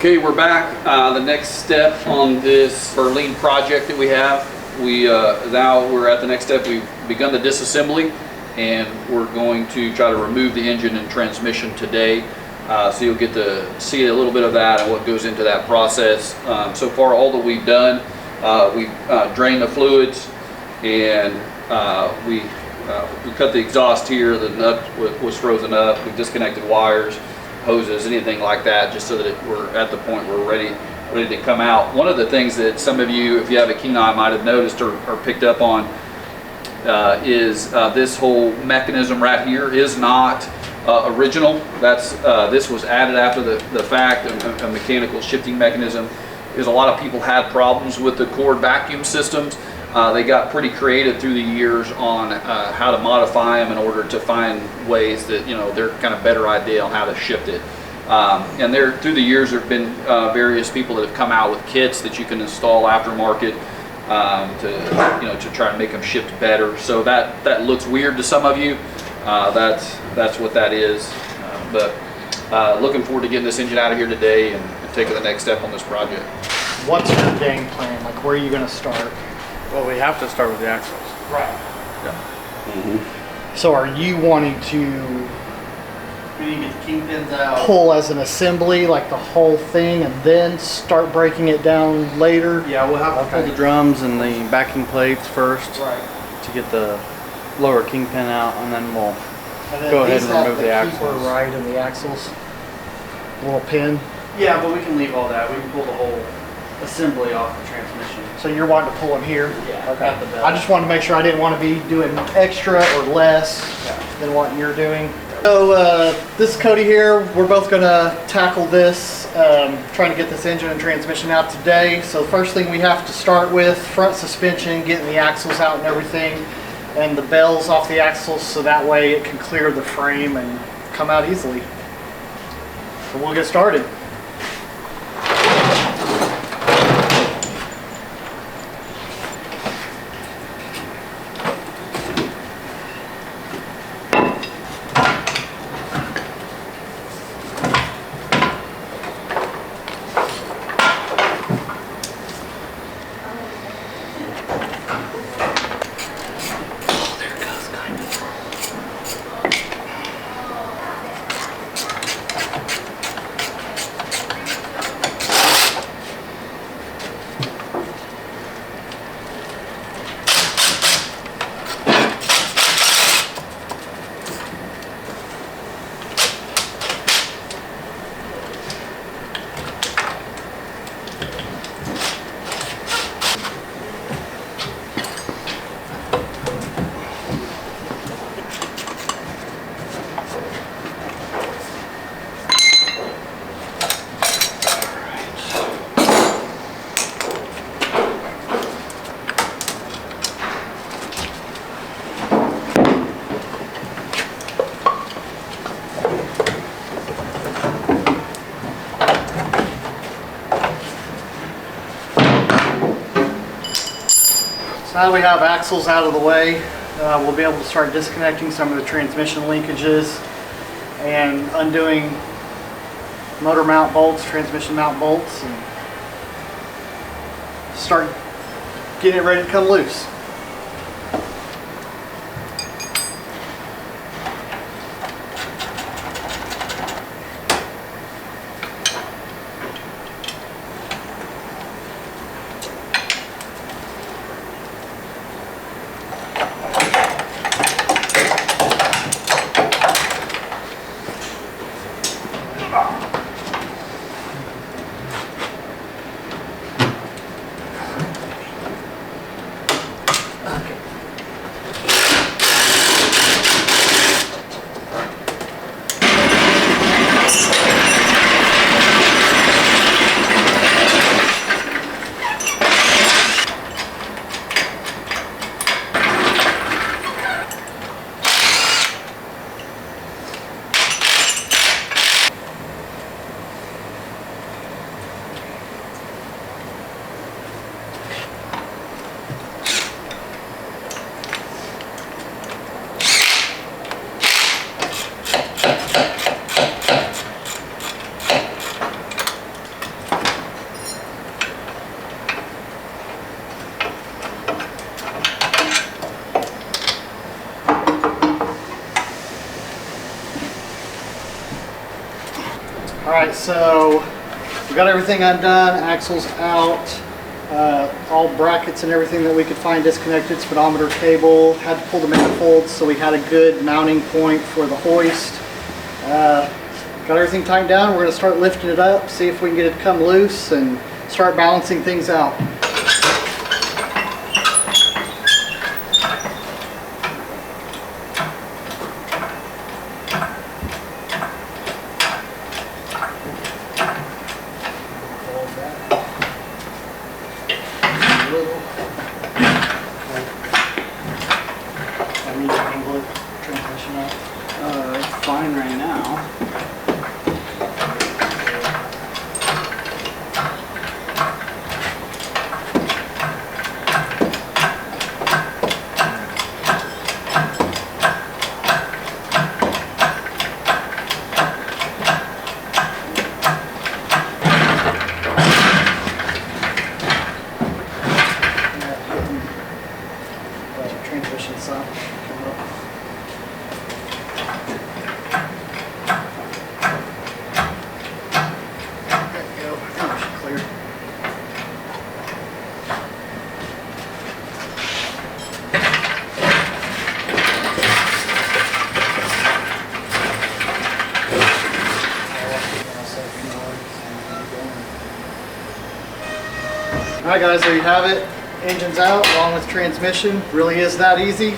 Okay, we're back. The next step on this Berline project that we have, now we're at the next step. We've begun the disassembly, and we're going to try to remove the engine and transmission today. So you'll get to see a little bit of that and what goes into that process. So far, all that we've done, we've drained the fluids, and we cut the exhaust here. The nut was frozen up. We disconnected wires, hoses, anything like that, just so that we're at the point where we're ready to come out. One of the things that some of you, if you have a keen eye, might have noticed or picked up on is this whole mechanism right here is not original. This was added after the fact, a mechanical shifting mechanism, because a lot of people had problems with the Cord vacuum systems. They got pretty creative through the years on how to modify them in order to find ways that, they're kind of better idea on how to shift it. And through the years, there have been various people that have come out with kits that you can install aftermarket to try and make them shift better. So that looks weird to some of you. That's what that is. But looking forward to getting this engine out of here today and taking the next step on this project. What's your game plan? Like, where are you going to start? Well, we have to start with the axles. Right. Yeah. Mm-hmm. So are you wanting to We need to get the kingpins out. pull as an assembly, like the whole thing, and then start breaking it down later? Yeah, we'll have to pull the drums and the backing plates first Right. to get the lower kingpin out, and then we'll And then go ahead these and have remove the keeper, axles. right, and the axles. Little pin. Yeah, but we can leave all that. We can pull the whole assembly off the transmission. So you're wanting to pull them here? Yeah, Okay. got the belt. I just wanted to make sure I didn't want to be doing extra or less than what you're doing. So this is Cody here. We're both going to tackle this, trying to get this engine and transmission out today. So the first thing we have to start with, front suspension, getting the axles out and everything, and the bells off the axles so that way it can clear the frame and come out easily. So we'll get started. Now that we have axles out of the way, we'll be able to start disconnecting some of the transmission linkages and undoing motor mount bolts, transmission mount bolts, and start getting it ready to come loose. right, so we got everything undone, axles out, all brackets and everything that we could find disconnected, speedometer cable, had to pull the manifolds so we had a good mounting point for the hoist. Got everything tightened down, we're going to start lifting it up, see if we can get it to come loose and start balancing things out. It's fine right now. Transmission sound coming up. There we go. That should clear. Alright guys, there you have it. Engine's out along with transmission. Really is that easy.